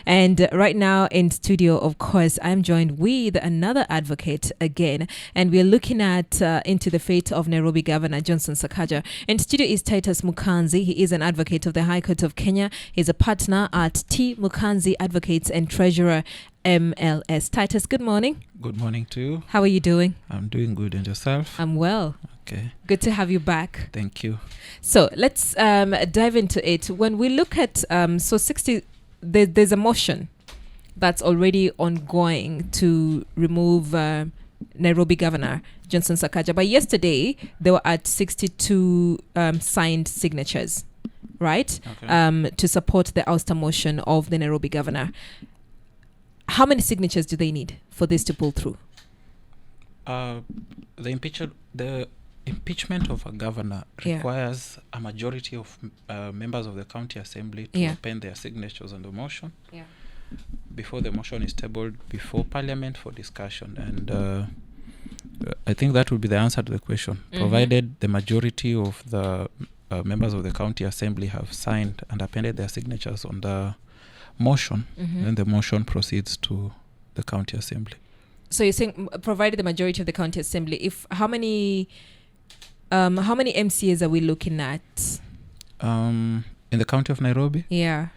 And right now in studio, of course, I'm joined with another advocate again. And we're looking at into the fate of Nairobi Governor Johnson Sakaja. In studio is Titus Mukanzi. He is an advocate of the High Court of Kenya. He's a partner at T. Mukanzi Advocates and treasurer MLS. Titus, good morning. Good morning to you. How are you doing? I'm doing good. And yourself? I'm well. Okay. Good to have you back. Thank you. So let's dive into it. When we look at, there's a motion that's already ongoing to remove Nairobi Governor Johnson Sakaja. But yesterday, they were at 62 signed signatures, right? Okay. To support the ouster motion of the Nairobi Governor. How many signatures do they need for this to pull through? The impeachment of a governor requires a majority of members of the county assembly to append their signatures on the motion before the motion is tabled before parliament for discussion. And I think that would be the answer to the question. Provided the majority of the members of the county assembly have signed and appended their signatures on the motion, then the motion proceeds to the county assembly. So you're saying provided the majority of the county assembly, how many MCAs are we looking at? In the county of Nairobi? Yeah.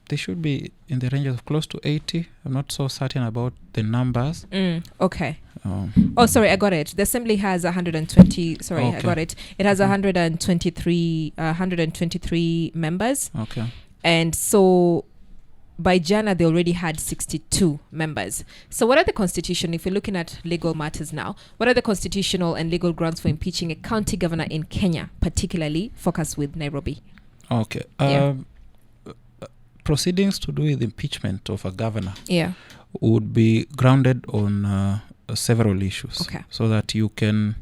They should be in the range of close to 80. I'm not so certain about the numbers. Okay. Sorry, I got it. The assembly has 120. Sorry, I got it. It has 123 members. Okay. And so by Jana, they already had 62 members. So what are the constitutional, if you're looking at legal matters now, what are the constitutional and legal grounds for impeaching a county governor in Kenya, particularly focused with Nairobi? Okay. Proceedings to do with impeachment of a governor would be grounded on several issues. Okay. So that you can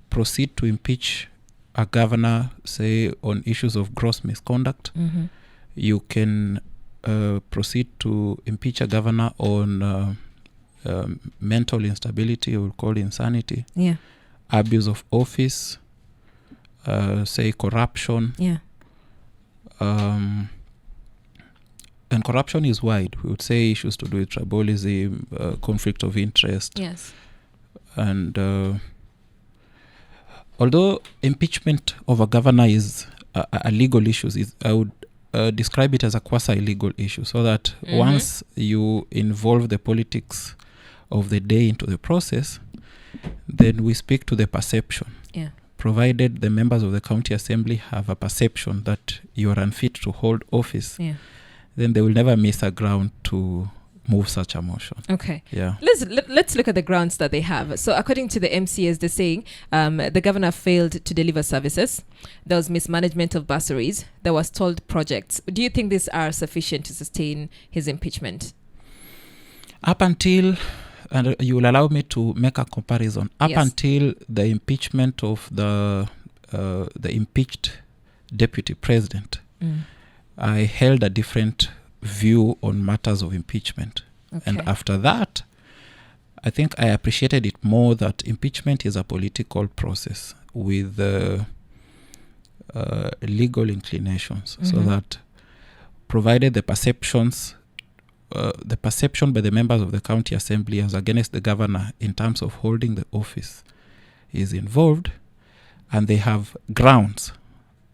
proceed to impeach a governor, say, on issues of gross misconduct. You can proceed to impeach a governor on mental instability, we'll call insanity, abuse of office, say corruption. And corruption is wide. We would say issues to do with tribalism, conflict of interest. Yes. And although impeachment of a governor is a legal issue, I would describe it as a quasi-legal issue, so that once you involve the politics of the day into the process, then we speak to the perception. Provided the members of the county assembly have a perception that you are unfit to hold office, then they will never miss a ground to move such a motion. Okay. Yeah. Let's look at the grounds that they have. So according to the MCAs, they're saying the governor failed to deliver services. There was mismanagement of bursaries. There was stalled projects. Do you think these are sufficient to sustain his impeachment? Up until, and you will allow me to make a comparison, until the impeachment of the impeached deputy president, I held a different view on matters of impeachment. And after that, I think I appreciated it more that impeachment is a political process with legal inclinations, so that provided the perception by the members of the county assembly as against the governor in terms of holding the office is involved, and they have grounds.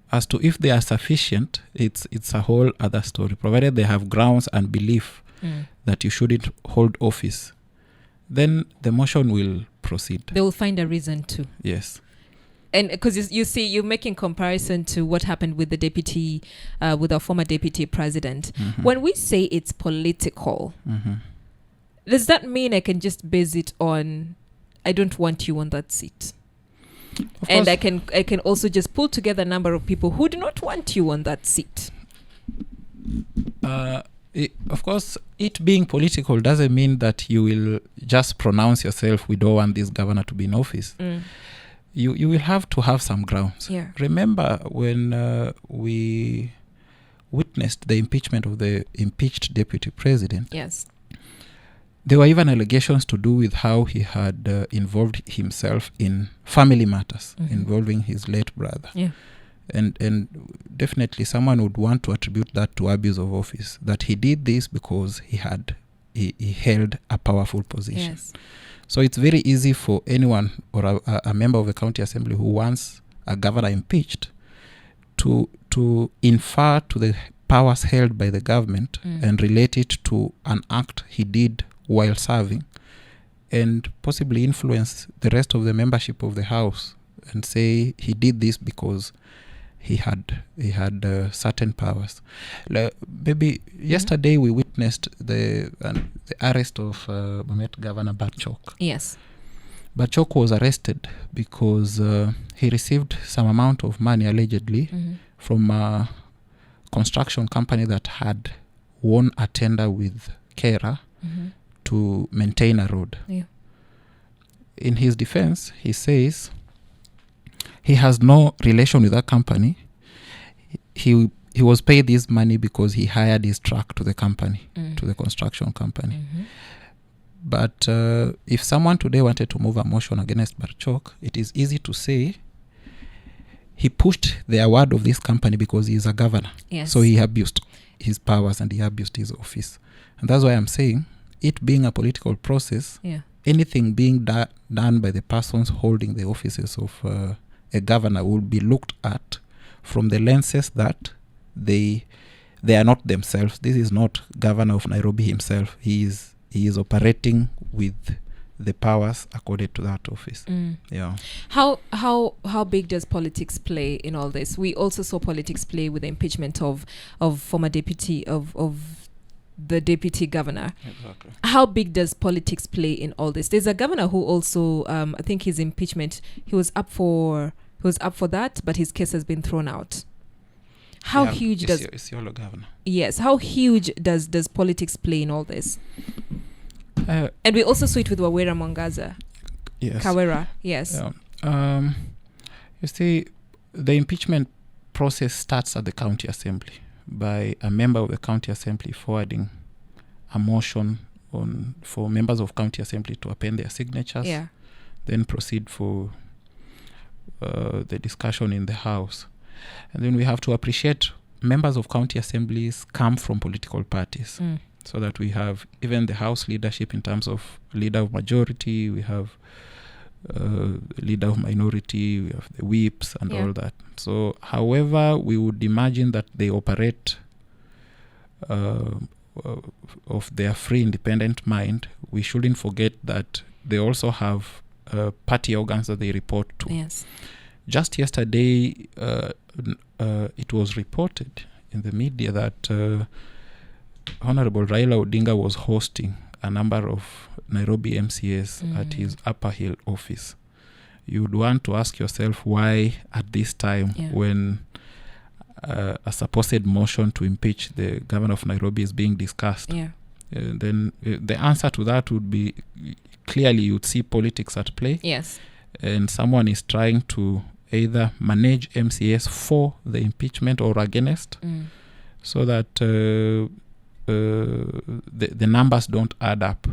As to if they are sufficient, it's a whole other story. Provided they have grounds and belief that you shouldn't hold office, then the motion will proceed. They will find a reason to. Yes. And because you see, you're making comparison to what happened with the deputy, with our former deputy president. When we say it's political, does that mean I can just base it on, I don't want you on that seat? And I can also just pull together a number of people who do not want you on that seat. Of course, it being political doesn't mean that you will just pronounce yourself, we don't want this governor to be in office. You will have to have some grounds. Remember when we witnessed the impeachment of the impeached deputy president. There were even allegations to do with how he had involved himself in family matters involving his late brother. And definitely someone would want to attribute that to abuse of office, that he did this because he held a powerful position. Yes. So it's very easy for anyone or a member of the county assembly who wants a governor impeached to infer to the powers held by the government and relate it to an act he did while serving, and possibly influence the rest of the membership of the House and say he did this because he had certain powers. Maybe yesterday we witnessed the arrest of Bomet Governor Barchok. Yes. Barchok was arrested because he received some amount of money allegedly from a construction company that had won a tender with Kera to maintain a road. Yeah. In his defense, he says he has no relation with that company. He was paid this money because he hired his truck to the company, to the construction company. But if someone today wanted to move a motion against Barchok, it is easy to say he pushed the award of this company because he is a governor. Yes. So he abused his powers and he abused his office. And that's why I'm saying, it being a political process, anything being done by the persons holding the offices of a governor will be looked at from the lenses that they are not themselves. This is not governor of Nairobi himself. He is operating with the powers accorded to that office. Yeah. How big does politics play in all this? We also saw politics play with the impeachment of former deputy of the deputy governor. Exactly. How big does politics play in all this? There's a governor who also I think his impeachment, he was up for that, but his case has been thrown out. How huge does Isiolo governor? Yes. How huge does politics play in all this? And we also saw it with Wawera Mwangaza. Yes. Kawera. Yes. Yeah. You see, the impeachment process starts at the county assembly by a member of the county assembly forwarding a motion for members of county assembly to append their signatures. Yeah. Then proceed for the discussion in the House. And then we have to appreciate members of county assemblies come from political parties. So that we have even the House leadership in terms of leader of majority, we have leader of minority, we have the whips and all that. So however we would imagine that they operate of their free independent mind, we shouldn't forget that they also have party organs that they report to. Yes. Just yesterday it was reported in the media that Honorable Raila Odinga was hosting a number of Nairobi MCAs at his Upper Hill office. You would want to ask yourself why at this time when a supposed motion to impeach the governor of Nairobi is being discussed. Then the answer to that would be clearly you'd see politics at play. Yes. And someone is trying to either manage MCAs for the impeachment or against so that the numbers don't add up,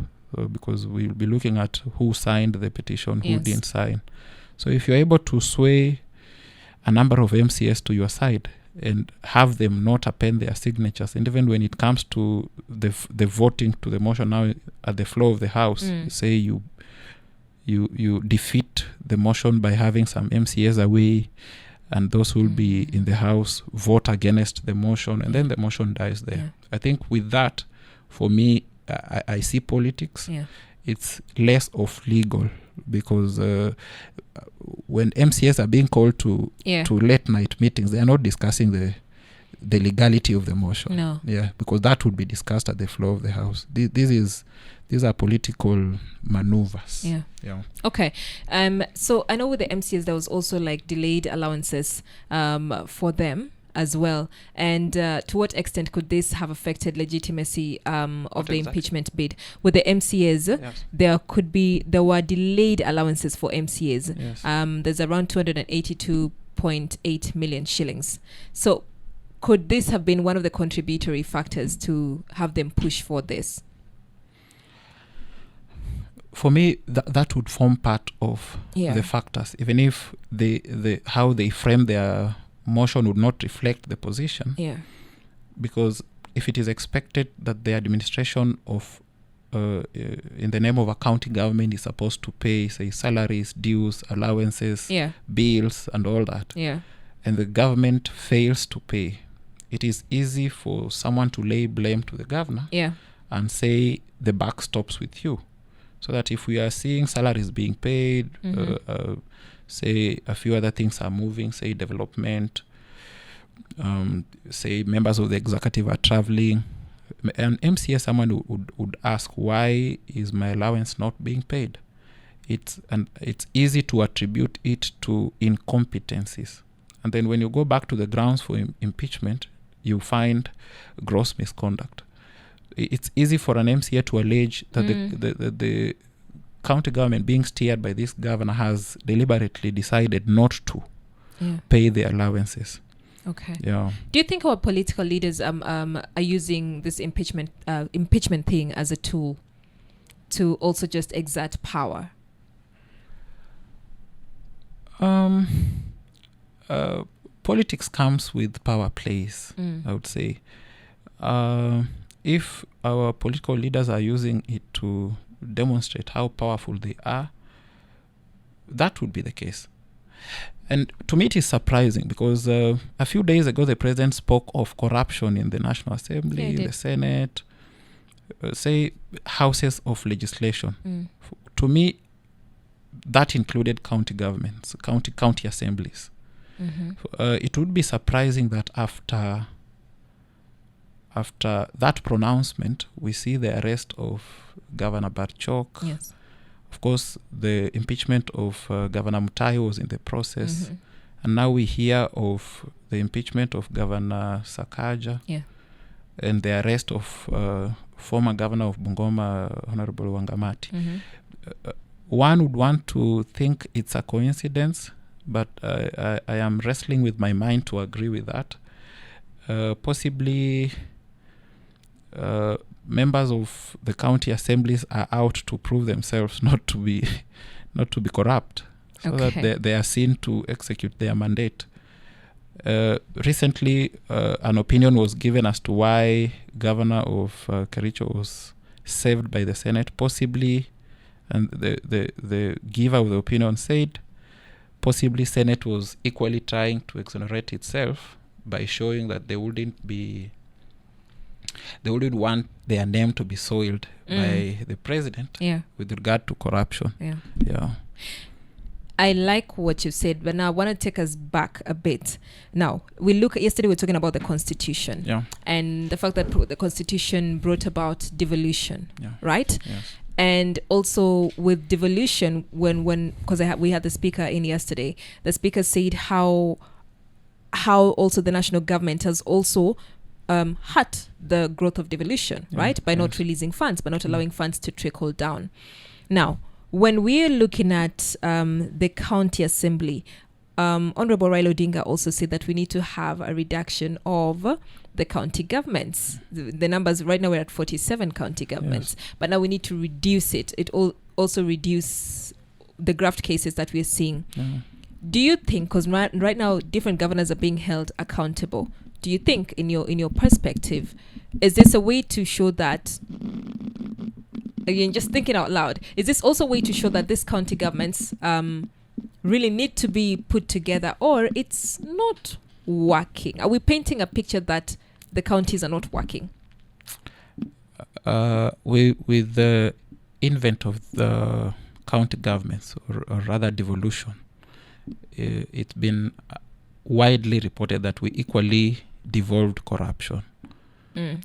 because we'll be looking at who signed the petition, who didn't sign. So if you're able to sway a number of MCAs to your side and have them not append their signatures, and even when it comes to the voting to the motion now at the floor of the House, say you defeat the motion by having some MCAs away, and those who will be in the House vote against the motion, and then the motion dies there. I think with that, for me, I see politics. It's less of legal, because when MCAs are being called to late night meetings, they are not discussing the legality of the motion. No. Yeah, because that would be discussed at the floor of the House. These are political maneuvers. Yeah. Okay. So I know with the MCAs there was also like delayed allowances for them as well. And to what extent could this have affected legitimacy of the impeachment bid? With the MCAs, there were delayed allowances for MCAs. There's around 282.8 million shillings. So could this have been one of the contributory factors to have them push for this? For me, that would form part of the factors, even if how they frame their motion would not reflect the position. Yeah. Because if it is expected that the administration of in the name of a county government is supposed to pay, say, salaries, dues, allowances, bills, and all that, and the government fails to pay, it is easy for someone to lay blame to the governor and say the buck stops with you. So that if we are seeing salaries being paid, say a few other things are moving, say development, say members of the executive are traveling, an MCA, someone would ask, why is my allowance not being paid? It's easy to attribute it to incompetencies. And then when you go back to the grounds for impeachment, you find gross misconduct. It's easy for an MCA to allege that the county government being steered by this governor has deliberately decided not to pay the allowances. Okay. Yeah. Do you think our political leaders are using this impeachment thing as a tool to also just exert power? Politics comes with power plays, I would say. If our political leaders are using it to demonstrate how powerful they are, that would be the case. And to me, it is surprising because a few days ago, the president spoke of corruption in the National Assembly, the Senate, say houses of legislation. To me, that included county governments, county assemblies. It would be surprising that after that pronouncement, we see the arrest of Governor Barchok. Yes. Of course, the impeachment of Governor Mutai was in the process. And now we hear of the impeachment of Governor Sakaja and the arrest of former governor of Bungoma, Honorable Wangamati. One would want to think it's a coincidence, but I am wrestling with my mind to agree with that. Possibly members of the county assemblies are out to prove themselves not to be corrupt, so that they are seen to execute their mandate. Recently, an opinion was given as to why Governor of Kericho was saved by the Senate, possibly, and the giver of the opinion said possibly Senate was equally trying to exonerate itself by showing that they wouldn't want their name to be soiled by the president with regard to corruption. I like what you said, but now I want to take us back a bit. Now, yesterday we were talking about the Constitution and the fact that the Constitution brought about devolution, right? Yes. And also with devolution, because we had the speaker in yesterday, the speaker said how also the national government has also hurt the growth of devolution, right? By not releasing funds, by not allowing funds to trickle down. Now, when we're looking at the county assembly, Honorable Raila Odinga also said that we need to have a reduction of the county governments. The numbers right now, we're at 47 county governments, but now we need to reduce it. It also reduce the graft cases that we're seeing. Do you think, because right now different governors are being held accountable, do you think in your perspective, is this a way to show that, again, just thinking out loud, is this also a way to show that these county governments really need to be put together, or it's not working? Are we painting a picture that the counties are not working? With the invent of the county governments, or rather devolution, it's been widely reported that we equally devolved corruption,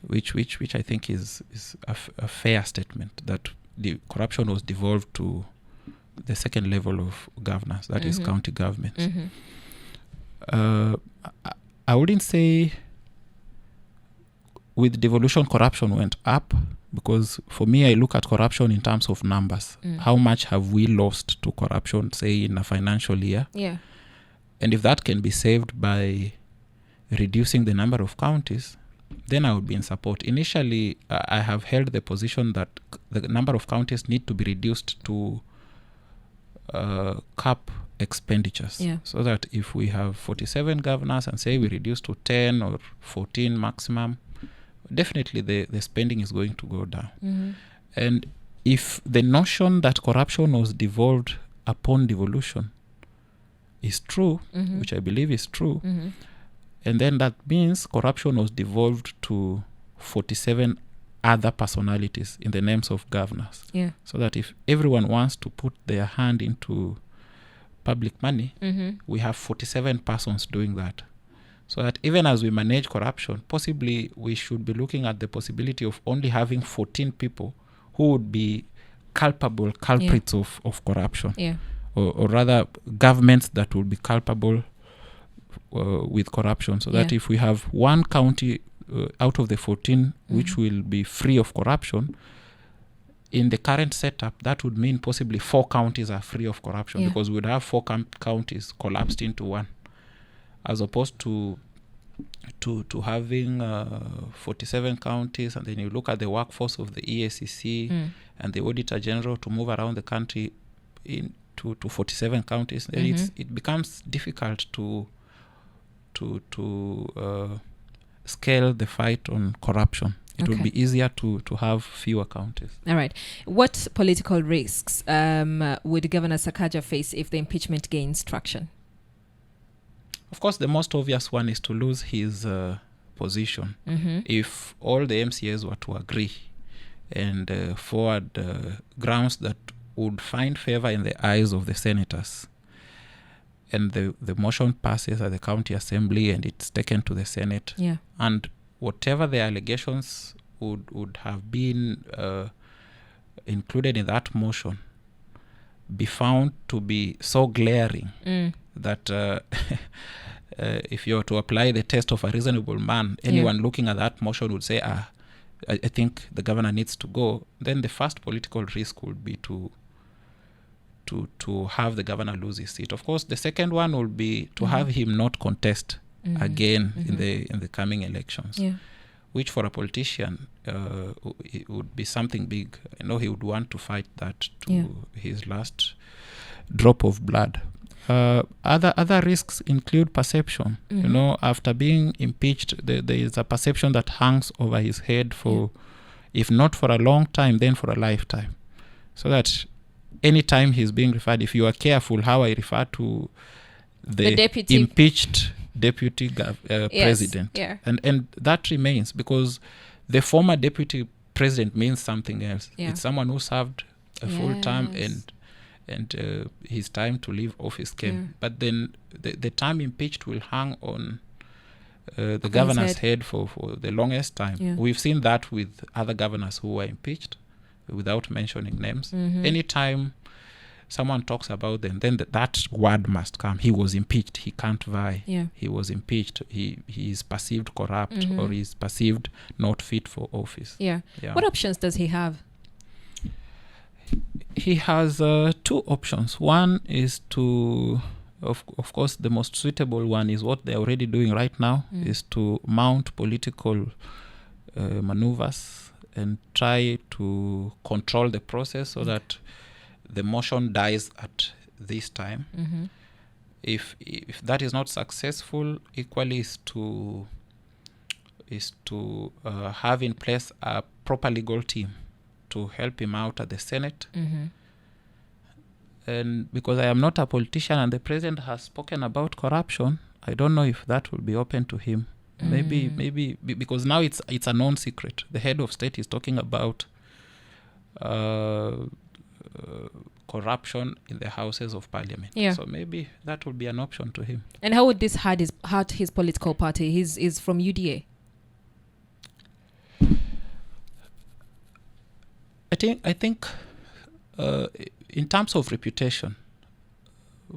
which I think is a fair statement, that the corruption was devolved to the second level of governance, that is county governments. I wouldn't say with devolution corruption went up, because for me, I look at corruption in terms of numbers. How much have we lost to corruption, say, in a financial year? And if that can be saved by reducing the number of counties, then I would be in support. Initially, I have held the position that the number of counties need to be reduced to cap expenditures, so that if we have 47 governors and say we reduce to 10 or 14 maximum, definitely the spending is going to go down. And if the notion that corruption was devolved upon devolution is true, which I believe is true, and then that means corruption was devolved to 47 other personalities in the names of governors. So that if everyone wants to put their hand into public money, we have 47 persons doing that. So that even as we manage corruption, possibly we should be looking at the possibility of only having 14 people who would be culprits of corruption. Or rather, governments that would be culpable with corruption. So that if we have one county out of the 14 which will be free of corruption, in the current setup, that would mean possibly 4 counties are free of corruption, because we would have 4 counties collapsed into one, as opposed to having 47 counties, and then you look at the workforce of the EACC and the Auditor General to move around the country to 47 counties. Then it becomes difficult to scale the fight on corruption. It would be easier to have fewer counties. All right. What political risks would Governor Sakaja face if the impeachment gains traction? Of course, the most obvious one is to lose his position. If all the MCAs were to agree and forward grounds that would find favor in the eyes of the senators, and the motion passes at the county assembly and it's taken to the Senate, and whatever the allegations would have been included in that motion be found to be so glaring that if you were to apply the test of a reasonable man, anyone looking at that motion would say, I think the governor needs to go. Then the first political risk would be to have the governor lose his seat. Of course, the second one will be to have him not contest again in the coming elections, which for a politician it would be something big. I know he would want to fight that to his last drop of blood. Other risks include perception. You know, after being impeached, there is a perception that hangs over his head for, if not for a long time, then for a lifetime. So that anytime he's being referred, if you are careful how I refer to the deputy impeached deputy president, and that remains, because the former deputy president means something else. It's someone who served a full term and his time to leave office came. But then the term impeached will hang on the governor's head for the longest time. We've seen that with other governors who were impeached, without mentioning names. Anytime someone talks about them, then that word must come. He was impeached. He can't vie. He was impeached. He is perceived corrupt, or he is perceived not fit for office. What options does he have? He has 2 options. One is to, of course, the most suitable one is what they're already doing right now, is to mount political maneuvers and try to control the process so that the motion dies at this time. If that is not successful, equally is to have in place a proper legal team to help him out at the Senate. And because I am not a politician and the president has spoken about corruption, I don't know if that will be open to him. Maybe because now it's a known secret. The head of state is talking about corruption in the houses of parliament. So maybe that would be an option to him. And how would this hurt his political party? He's from UDA. I think in terms of reputation,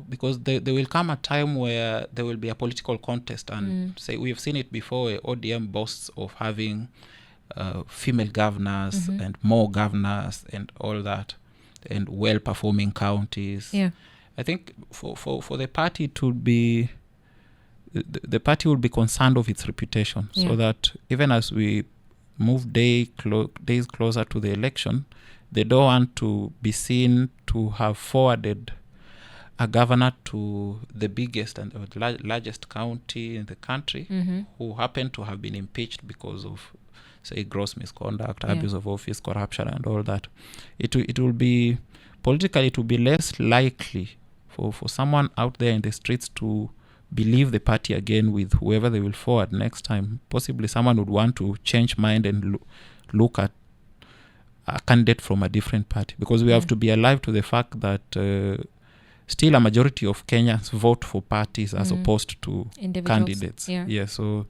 because there will come a time where there will be a political contest, and say we have seen it before, where ODM boasts of having female governors and more governors and all that, and well-performing counties. I think for the party it would be, the party would be concerned of its reputation, so that even as we move days closer to the election, they don't want to be seen to have forwarded a governor to the biggest and largest county in the country who happened to have been impeached because of, say, gross misconduct, abuse of office, corruption, and all that. It will be politically, it will be less likely for someone out there in the streets to believe the party again with whoever they will forward next time. Possibly someone would want to change mind and look at a candidate from a different party, because we have to be alive to the fact that still a majority of Kenyans vote for parties as opposed to candidates. So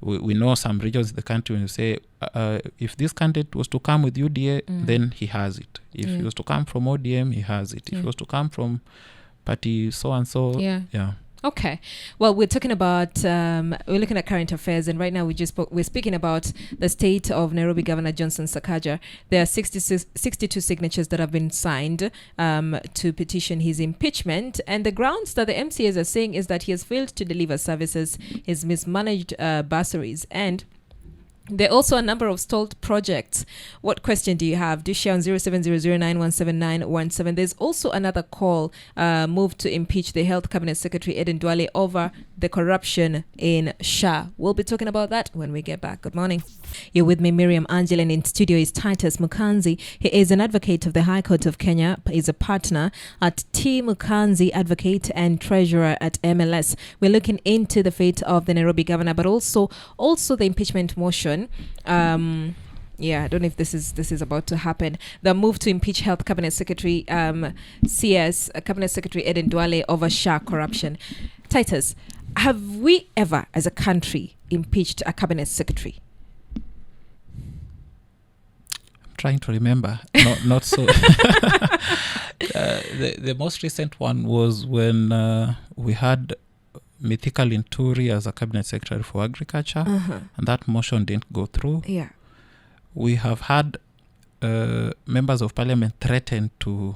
we know some regions in the country when you say if this candidate was to come with UDA, then he has it. If he was to come from ODM, he has it. If he was to come from party so and so, Okay. Well, we're talking about, we're looking at current affairs, and right now we're speaking about the state of Nairobi Governor Johnson Sakaja. There are 62 signatures that have been signed to petition his impeachment, and the grounds that the MCAs are saying is that he has failed to deliver services, he's mismanaged bursaries, and there are also a number of stalled projects. What question do you have? Do share on 0700917917. There's also another call moved to impeach the Health Cabinet Secretary Eden Duale over the corruption in SHA. We'll be talking about that when we get back. Good morning. You're with me, Miriam Angela, and in studio is Titus Mukanzi. He is an advocate of the High Court of Kenya. He's a partner at T. Mukanzi, advocate and treasurer at MLS. We're looking into the fate of the Nairobi governor, but also the impeachment motion. I don't know if this is about to happen. The move to impeach Health Cabinet Secretary CS Cabinet Secretary Eden Duale over SHA corruption. Titus, have we ever, as a country, impeached a cabinet secretary? I'm trying to remember. Not so. The most recent one was when we had Mithika Linturi as a cabinet secretary for agriculture, and that motion didn't go through. We have had members of parliament threaten to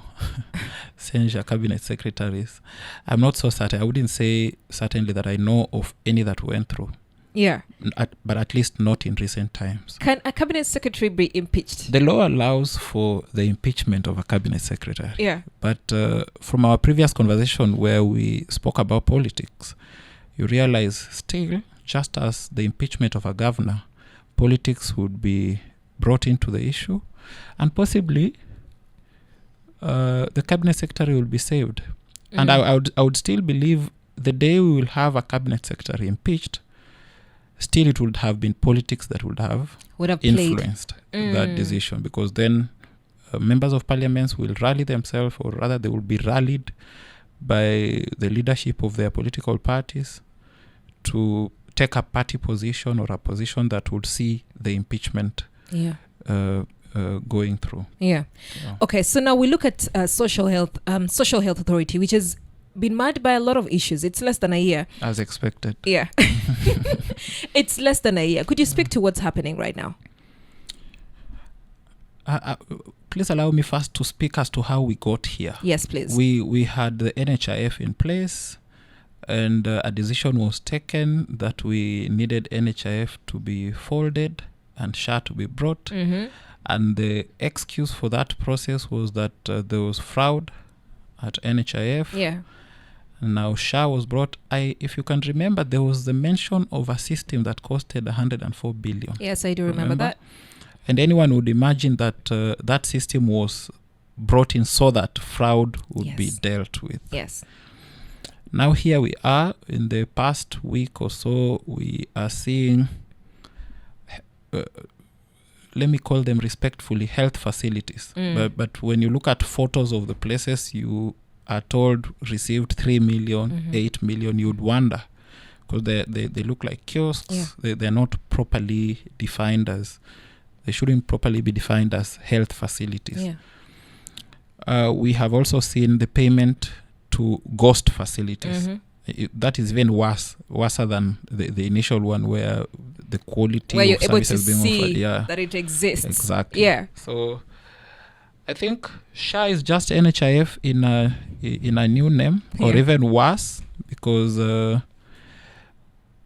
censure cabinet secretaries. I'm not so certain. I wouldn't say certainly that I know of any that went through. But at least not in recent times. Can a cabinet secretary be impeached? The law allows for the impeachment of a cabinet secretary. But from our previous conversation where we spoke about politics, you realize still, just as the impeachment of a governor, politics would be brought into the issue, and possibly the cabinet secretary will be saved. And I would still believe the day we will have a cabinet secretary impeached, still it would have been politics that would have influenced that decision, because then members of parliament will rally themselves, or rather they will be rallied by the leadership of their political parties to take a party position or a position that would see the impeachment going through. Okay, so now we look at social health authority, which has been marred by a lot of issues. It's less than a year. As expected. It's less than a year. Could you speak to what's happening right now? Please allow me first to speak as to how we got here. Yes, please. We had the NHIF in place, and a decision was taken that we needed NHIF to be folded and SHA to be brought. And the excuse for that process was that there was fraud at NHIF. And now SHA was brought. If you can remember, there was the mention of a system that costed 104 billion. Yes, I do remember that. And anyone would imagine that that system was brought in so that fraud would be dealt with. Now here we are. In the past week or so, we are seeing, let me call them respectfully, health facilities. But when you look at photos of the places you are told received 3 million, 8 million, you'd wonder, because they look like kiosks. They're not properly defined as, they shouldn't properly be defined as health facilities. We have also seen the payment to ghost facilities. That is even worse than the initial one, where the quality where of you're able services to being see offered. that it exists. Exactly. So I think SHA is just NHIF in a new name, or even worse, because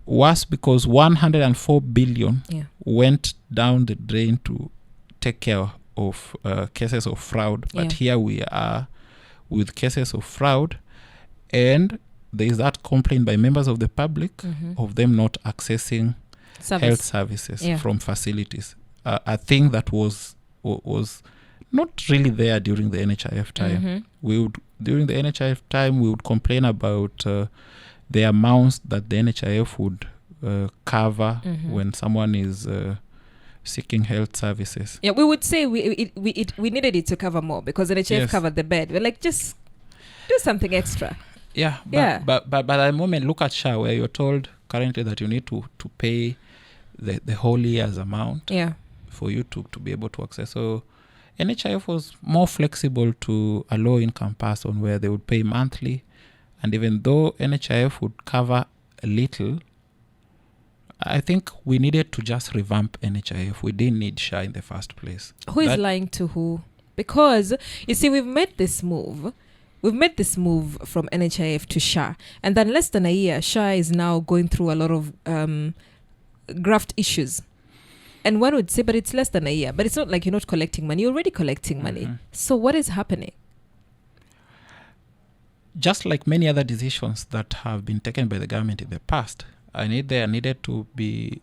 104 billion went down the drain to take care of cases of fraud. But here we are with cases of fraud, And there is that complaint by members of the public of them not accessing health services from facilities. A thing that was not really there during the NHIF time. During the NHIF time, we would complain about the amounts that the NHIF would cover when someone is seeking health services. Yeah, we would say we needed it to cover more because the NHIF covered the bed. We're like, just do something extra. Yeah, but at the moment, look at SHA, where you're told currently that you need to pay the whole year's amount for you to be able to access. So NHIF was more flexible to a low-income person where they would pay monthly. And even though NHIF would cover a little, I think we needed to just revamp NHIF. We didn't need SHA in the first place. Who is lying to who? Because, you see, we've made this move from NHIF to SHA. And then less than a year, SHA is now going through a lot of graft issues. And one would say, but it's less than a year. But it's not like you're not collecting money. You're already collecting money. So what is happening? Just like many other decisions that have been taken by the government in the past, there needed to be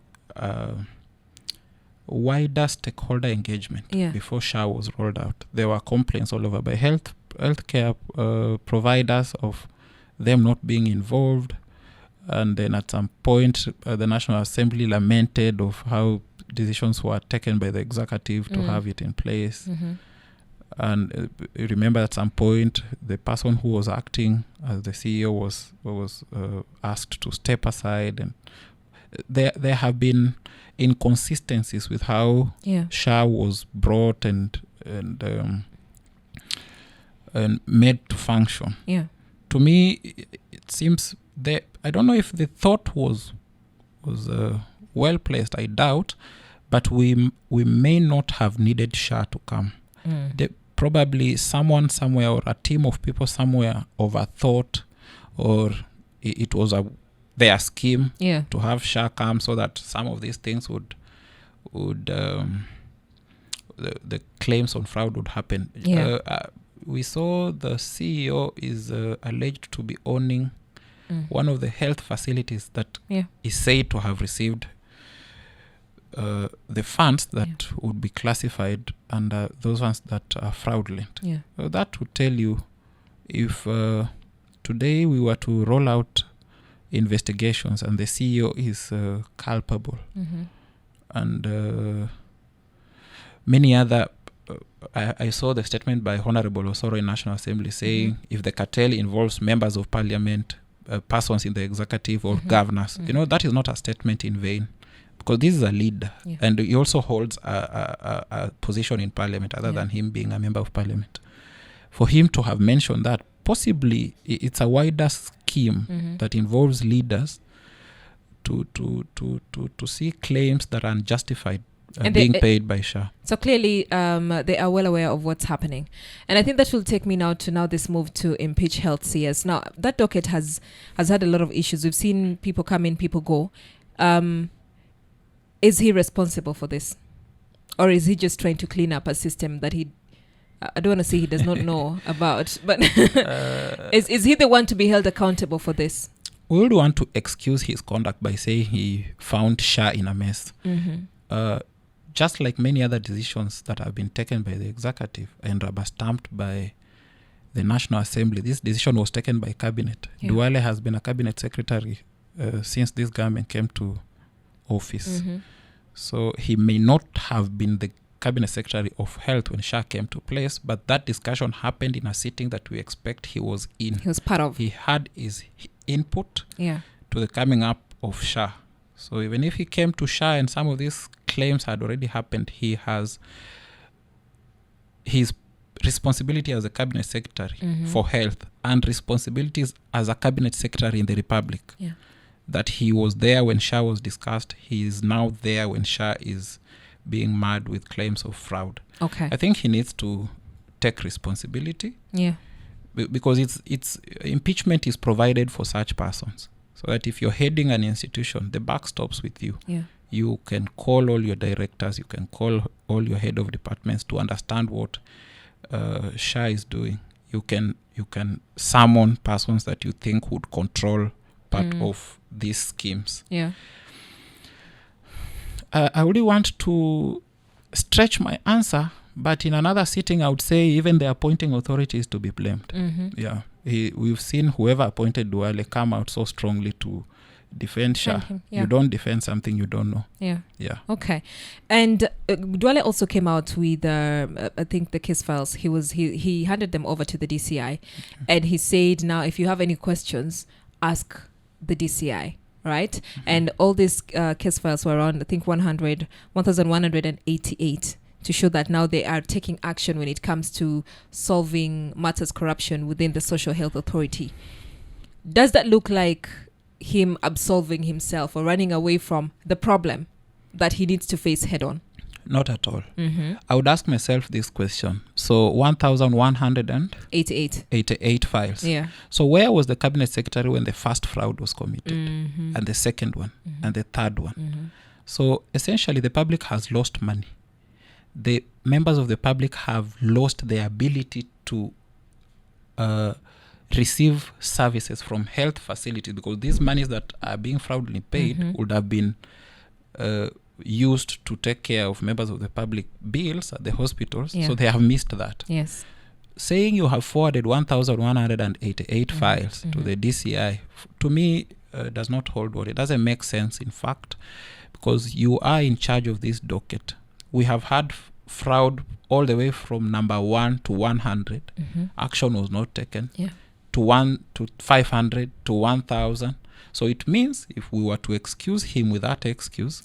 wider stakeholder engagement before SHA was rolled out. There were complaints all over by healthcare providers of them not being involved. And then at some point, the National Assembly lamented of how decisions were taken by the executive to have it in place. And remember at some point, the person who was acting as the CEO was asked to step aside. And there have been inconsistencies with how SHA was brought and made to function. To me, it seems that I don't know if the thought was well placed. I doubt, but we may not have needed SHA to come. Probably someone somewhere or a team of people somewhere overthought, or it was their scheme to have SHA come so that some of these things would the claims on fraud would happen. We saw the CEO is alleged to be owning one of the health facilities that is said to have received the funds that would be classified under those ones that are fraudulent. So that would tell you if today we were to roll out investigations and the CEO is culpable and many other I saw the statement by Honorable Osoro in National Assembly saying if the cartel involves members of parliament, persons in the executive or governors, that is not a statement in vain. Because this is a leader, and he also holds a position in parliament other than him being a member of parliament. For him to have mentioned that, possibly it's a wider scheme that involves leaders to see claims that are unjustified being paid by SHA. So clearly they are well aware of what's happening. And I think that will take me now to this move to impeach health CS. Now, that docket has had a lot of issues. We've seen people come in, people go. Is he responsible for this? Or is he just trying to clean up a system that I don't want to say he does not know about, but is he the one to be held accountable for this? We would want to excuse his conduct by saying he found SHA in a mess. Just like many other decisions that have been taken by the executive and rubber-stamped by the National Assembly, this decision was taken by Cabinet. Duale has been a Cabinet Secretary since this government came to office. So he may not have been the Cabinet Secretary of Health when SHA came to place, but that discussion happened in a sitting that we expect he was in. He was part of. He had his input to the coming up of SHA. So even if he came to SHA and some of these claims had already happened, he has his responsibility as a Cabinet Secretary for Health and responsibilities as a Cabinet Secretary in the Republic. That he was there when SHA was discussed. He is now there when SHA is being mad with claims of fraud. I think he needs to take responsibility. Because it's impeachment is provided for such persons. So that if you're heading an institution, the buck stops with you. You can call all your directors, you can call all your head of departments to understand what SHA is doing. you can summon persons that you think would control part of these schemes. Yeah. I really want to stretch my answer, but in another sitting, I would say even the appointing authority is to be blamed. Yeah, we've seen whoever appointed Duale come out so strongly to defend Shah. You don't defend something you don't know. Yeah. Okay. And Duale also came out with I think the case files. He handed them over to the DCI, and he said, now if you have any questions, ask the DCI. Right? And all these case files were around, I think, 1,188 to show that now they are taking action when it comes to solving matters corruption within the Social Health Authority. Does that look like him absolving himself or running away from the problem that he needs to face head on? Not at all. I would ask myself this question. So 1,188 files. Yeah. So where was the cabinet secretary when the first fraud was committed, and the second one, and the third one? So essentially, the public has lost money. The members of the public have lost their ability to receive services from health facilities, because these monies that are being fraudulently paid would have been used to take care of members of the public bills at the hospitals. So they have missed that. Yes. Saying you have forwarded 1,188 files to the DCI, to me, does not hold water. It doesn't make sense, in fact, because you are in charge of this docket. We have had fraud all the way from number 1 to 100. Action was not taken. To 1 to 500 to 1,000. So it means if we were to excuse him with that excuse,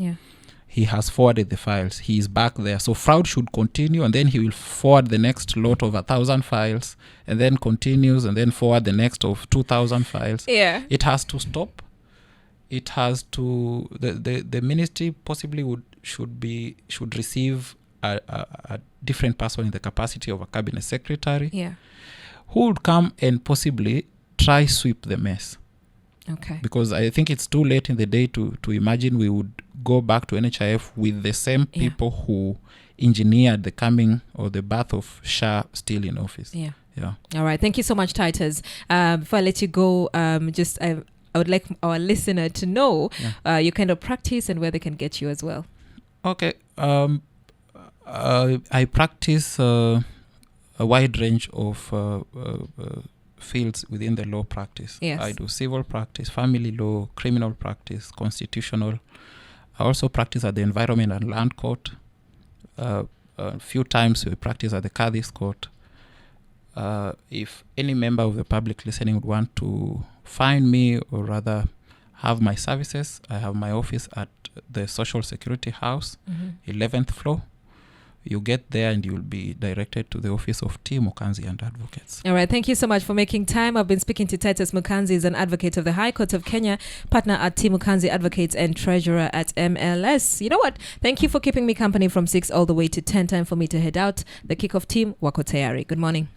he has forwarded the files. He is back there. So fraud should continue, and then he will forward the next lot of 1,000 files, and then continues, and then forward the next of 2,000 files. It has to stop. It has to. The ministry possibly should receive a different person in the capacity of a cabinet secretary. Who would come and possibly try sweep the mess. Okay. Because I think it's too late in the day to imagine we would go back to NHIF with the same people who engineered the coming or the birth of Shah still in office. All right. Thank you so much, Titus. Before I let you go, I would like our listener to know your kind of practice and where they can get you as well. Okay. I practice a wide range of fields within the law practice. I do civil practice, family law, criminal practice, constitutional. I also practice at the Environment and Land Court. A few times we practice at the Qadhi's Court. If any member of the public listening would want to find me, or rather have my services, I have my office at the Social Security House, 11th floor. You get there and you'll be directed to the office of T. Mukanzi and Advocates. All right. Thank you so much for making time. I've been speaking to Titus Mukanzi, is an advocate of the High Court of Kenya, partner at T. Mukanzi Advocates, and treasurer at MLS. You know what? Thank you for keeping me company from 6 all the way to 10. Time for me to head out. The kickoff team, wako tayari. Good morning.